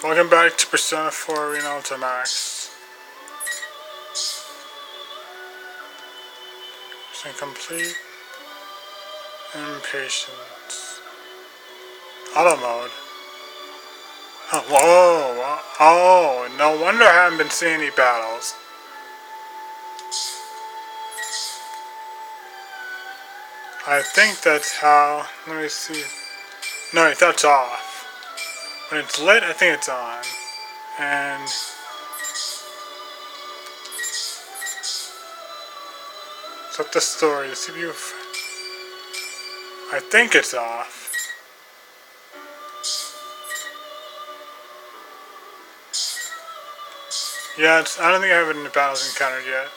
Welcome back to Persona 4 Arena Ultimax. Mission complete. Impatience. Auto mode. Oh, whoa! Oh, no wonder I haven't been seeing any battles. I think that's how. Let me see. No, that's off. When it's lit, I think it's on. And set the story. The CPU. I think it's off. Yeah, I don't think I have any battles encountered yet.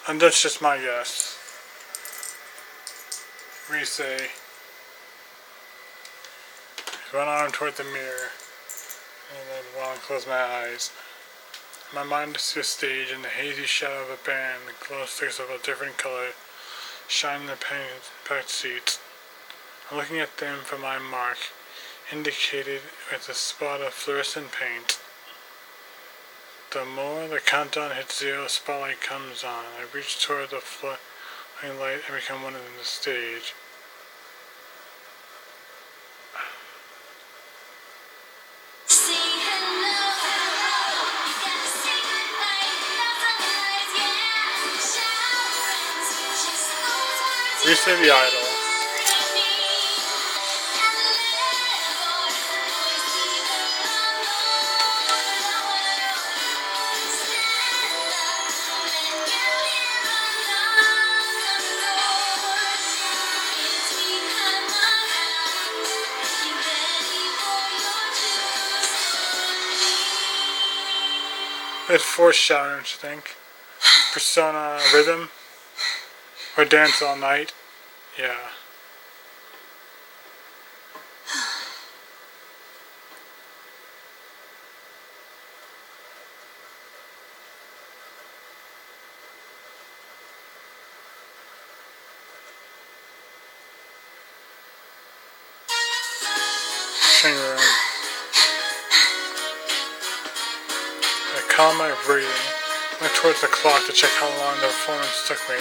And that's just my guess. Resay. Run arm toward the mirror. And then while I close my eyes. My mind is to a stage in the hazy shadow of a band. The glow sticks of a different color shine in the packed seats. I'm looking at them for my mark, indicated with a spot of fluorescent paint. The more the countdown hits 0, spotlight comes on. I reach toward the flying light and become one of the stage. Reset the idol. It's foreshadowing, I think. Persona Rhythm. Or Dance All Night. Yeah. Sing room. I calm my breathing. Look towards the clock to check how long the performance took me.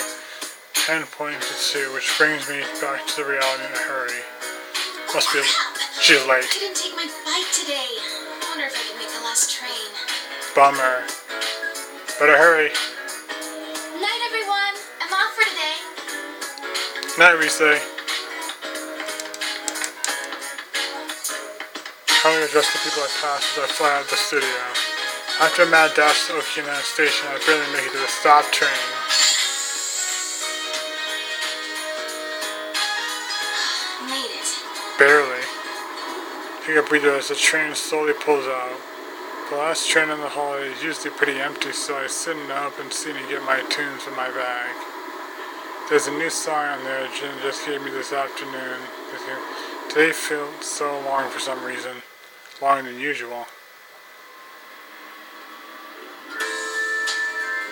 10 pointing to 2, which brings me back to the reality in a hurry. Must be. She's late. I couldn't take my bike today. I wonder if I can make the last train. Bummer. Better hurry. Night, everyone. I'm off for today. Night, Risei. How do I address the people I pass as I fly out of the studio? After a mad dash to Okina station, I barely make it to the stop train. Made it. Barely. Take a breather as the train slowly pulls out. The last train on the hallway is usually pretty empty, so I sit in the open seat and get my tunes from my bag. There's a new song on there Jim just gave me this afternoon. Today feels so long for some reason. Longer than usual.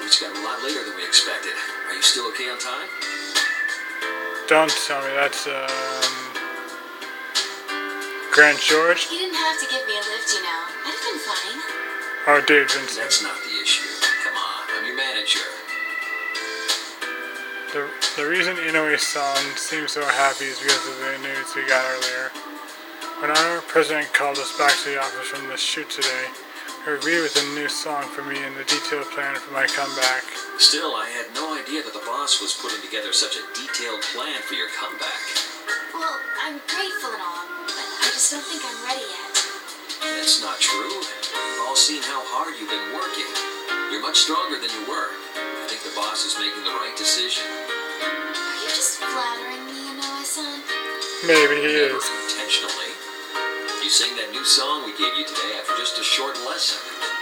It's gotten a lot later than we expected. Are you still okay on time? Don't tell me that's, Grant George? You didn't have to give me a lift, you know. I'd have been fine. Oh, Dave Vincent. That's not the issue. Come on, I'm your manager. The reason Inoue-san seems so happy is because of the news we got earlier. When our president called us back to the office from the shoot today, we agreed with a new song for me and the detailed plan for my comeback. Still, I had no idea that the boss was putting together such a detailed plan for your comeback. Well, I'm grateful and all, but I just don't think I'm ready yet. That's not true. We've all seen how hard you've been working. You're much stronger than you were. I think the boss is making the right decision. Are you just flattering me, Inoue-san? Maybe he Never is. intentionally. You sang that new song we gave you today after just a short lesson.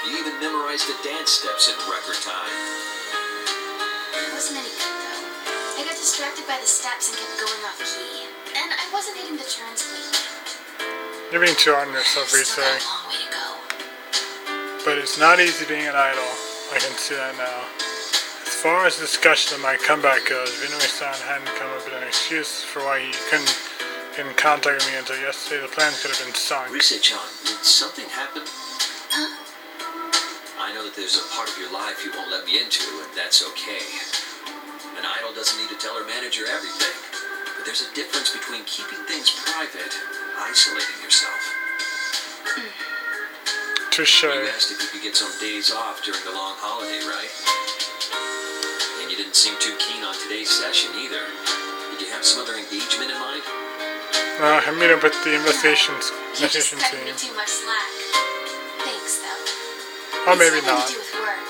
You even memorized the dance steps in record time. It wasn't any good, though. I got distracted by the steps and kept going off key. And I wasn't hitting the turns cleanly. You're being too hard on yourself, Still got Risei. a long way to go. But it's not easy being an idol. I can see that now. It's far as discussion of my comeback goes, Vinoy-san hadn't come up with an excuse for why he couldn't get in contact with me until yesterday. The plans could have been sunk. Rise-chan, did something happen? Huh? I know that there's a part of your life you won't let me into, and that's okay. An idol doesn't need to tell her manager everything. But there's a difference between keeping things private and isolating yourself. Touche. You asked if you could get some days off during the long holiday, right? And you didn't seem too keen on today's session either. Did you have some other engagement in mind? I meet up with the investigation You just cut me team. too much slack. Thanks, though. Or maybe It's nothing not. to do with work.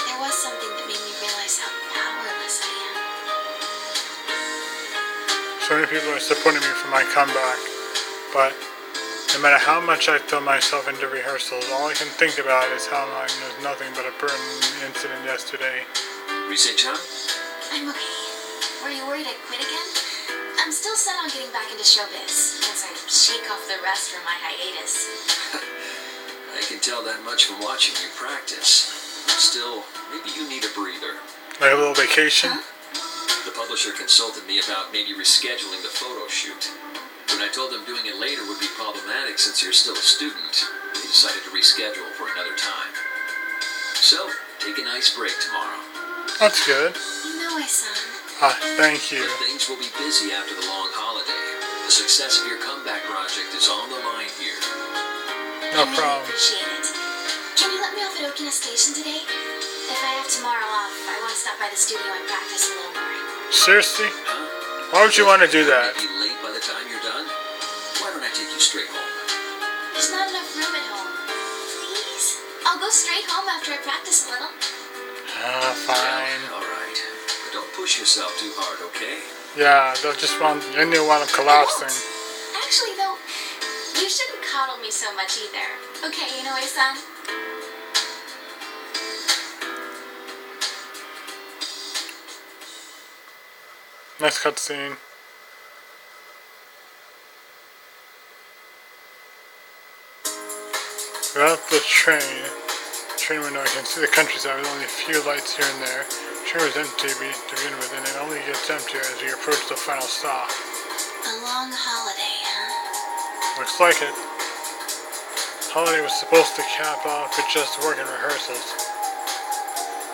There was something that made me realize how powerless I am. So many people are supporting me for my comeback, but no matter how much I throw myself into rehearsals, all I can think about is how mine was nothing but a burden incident yesterday. Rise-chan? I'm okay. Were you worried I'd quit again? I'm still set on getting back into showbiz once I shake off the rust from my hiatus. I can tell that much from watching you practice. Still, maybe you need a breather. Like a little vacation. Huh? The publisher consulted me about maybe rescheduling the photo shoot. When I told them doing it later would be problematic since you're still a student, they decided to reschedule for another time. So, take a nice break tomorrow. That's good. You know I, son. Thank you. But things will be busy after the long holiday. The success of your comeback project is on the line here. No I really problem. appreciate it. Can you let me off at Okina Station today? If I have tomorrow off, I want to stop by the studio and practice a little more. Seriously? Huh? Why would you want to do that? You'll be late by the time you're done? Why don't I take you straight home? There's not enough room at home. Please? I'll go straight home after I practice a little. Fine. All right. But don't push yourself too hard, okay? Yeah, they'll just want, and you'll want them collapsing. Actually, though, you shouldn't coddle me so much either. Okay, Inoue-san? Next cutscene. Without the train window, I can see the countryside with only a few lights here and there. The train was empty to begin with, and it only gets emptier as we approach the final stop. A long holiday, huh? Looks like it. Holiday was supposed to cap off with just work and rehearsals.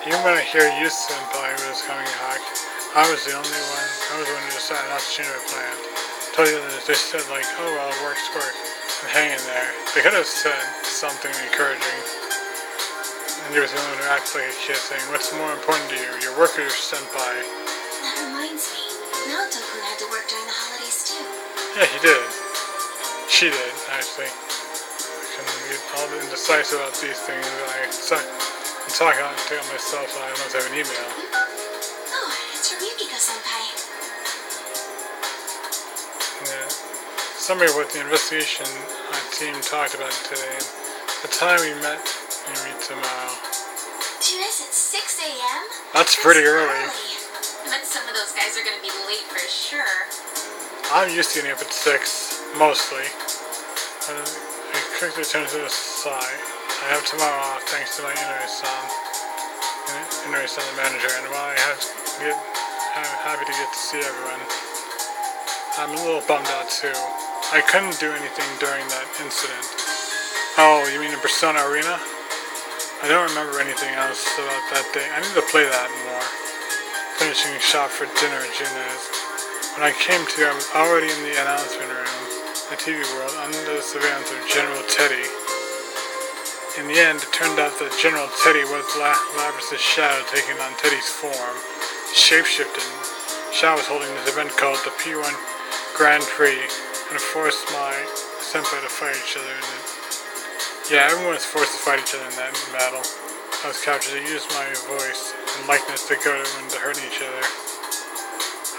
Even when I hear you senpai was coming back, I was the one who decided not to change my plan. Told the others, they said like, oh well, work's work, and hang in there. They could have said something encouraging. And you was the only one who acts like a kid saying, what's more important to you, your work or your senpai? That reminds me, Naoto-kun had to work during the holidays too. Yeah, he did. She did, actually. I can get all indecisive about these things, but I'm talking on myself, so I must have an email. Oh, it's from Yukiko-senpai. Yeah. Summary of what the investigation team talked about today. The time we meet tomorrow. Today's at 6 a.m.? That's pretty early. I bet some of those guys are going to be late for sure. I'm used to getting up at 6, mostly. I quickly turn to the side. I have tomorrow off thanks to my Inoue-san, the manager, and while I'm happy to get to see everyone, I'm a little bummed out too. I couldn't do anything during that incident. Oh, you mean in Persona Arena? I don't remember anything else about that day. I need to play that more. Finishing shop for dinner at June's. When I came to, I was already in the announcement room, the TV world, under the surveillance of General Teddy. In the end, it turned out that General Teddy was Labrys' shadow taking on Teddy's form. Shape-shifted. Shadow was holding this event called the P1 Grand Prix, and forced my senpai to fight each other in it. Yeah, everyone was forced to fight each other in that battle. I was captured. They used my voice and likeness to go to everyone to hurt each other.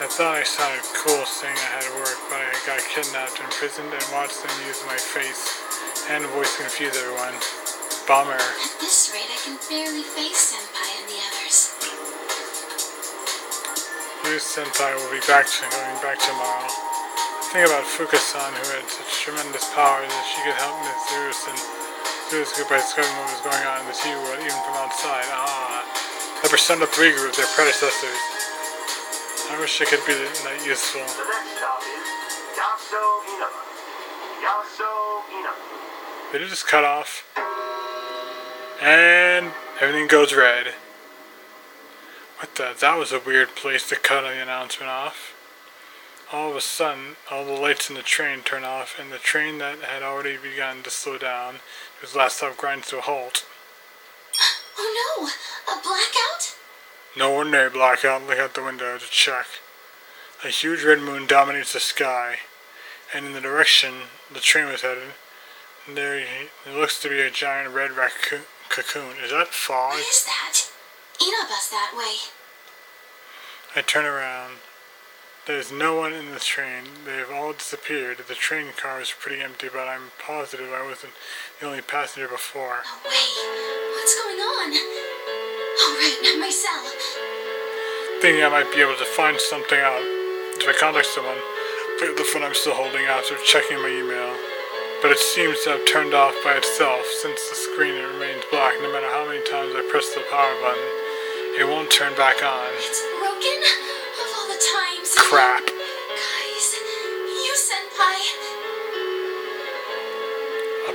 I thought I sounded cool saying I had to work, but I got kidnapped, imprisoned, and watched them use my face and voice to confuse everyone. Bummer. At this rate, I can barely face senpai and the others. You senpai will be going back tomorrow. Think about Fuka-san, who had such tremendous powers that she could help Miss Zeus and Zeus by discovering what was going on in the TV world, even from outside. The Persona 3 group, their predecessors. I wish it could be that useful. The next stop is Yaso Inaba. Yaso Inaba. Did it just cut off? And everything goes red. What the? That was a weird place to cut the announcement off. All of a sudden, all the lights in the train turn off, and the train that had already begun to slow down, whose last stop grinds to a halt. Oh no! A blackout? No ordinary blackout. Look out the window to check. A huge red moon dominates the sky, and in the direction the train was headed, there it looks to be a giant red cocoon. Is that fog? What is that? Inaba's that way. I turn around. There's no one in the train. They've all disappeared. The train car is pretty empty, but I'm positive I wasn't the only passenger before. No way. What's going on? Alright, my cell. Thinking I might be able to find something out if I contact someone, pick up the phone I'm still holding after checking my email. But it seems to have turned off by itself. Since the screen remains black, no matter how many times I press the power button, it won't turn back on. It's broken? Of all the times. Crap. Guys, you senpai.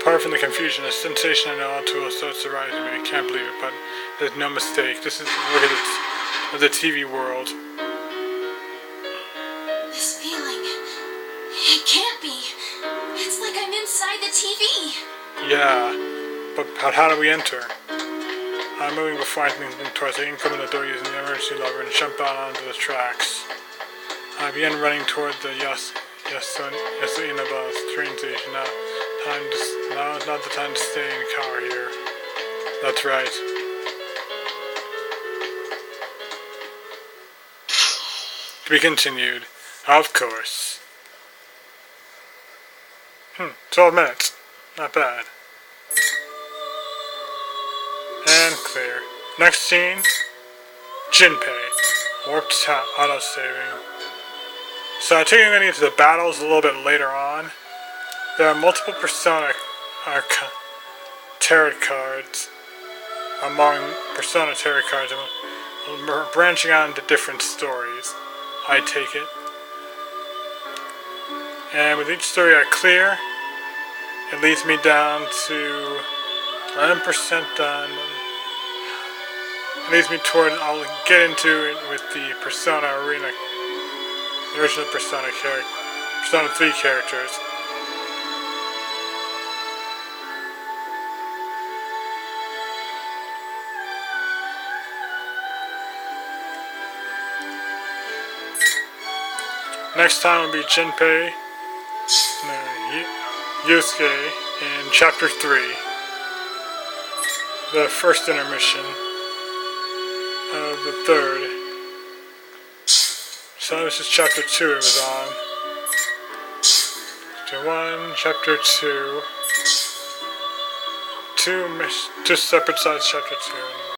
Apart from the confusion, a sensation I know all too well starts to rise in me. I can't believe it, but there's no mistake. This is look at the TV world. This feeling. It can't be. It's like I'm inside the TV. Yeah, but how do we enter? I'm moving before I think towards the income of the door using the emergency lever and jump out onto the tracks. I begin running toward the Yaso Inaba train station. Now is not the time to stay and cower here. That's right. To be continued. Of course. 12 minutes. Not bad. And clear. Next scene. Jinpei. Warped auto-saving. So I take you into the battles a little bit later on. There are multiple Persona tarot cards among Persona tarot cards, branching out into different stories. I take it. And with each story I clear, it leads me down to 11% done. It leads me toward, I'll get into it with the Persona Arena, the original Persona 3 characters. Next time will be Jinpei, Yusuke in Chapter 3, the first intermission of the third. So this is Chapter 2 it was on. Chapter 1, Chapter 2, two separate sides Chapter 2.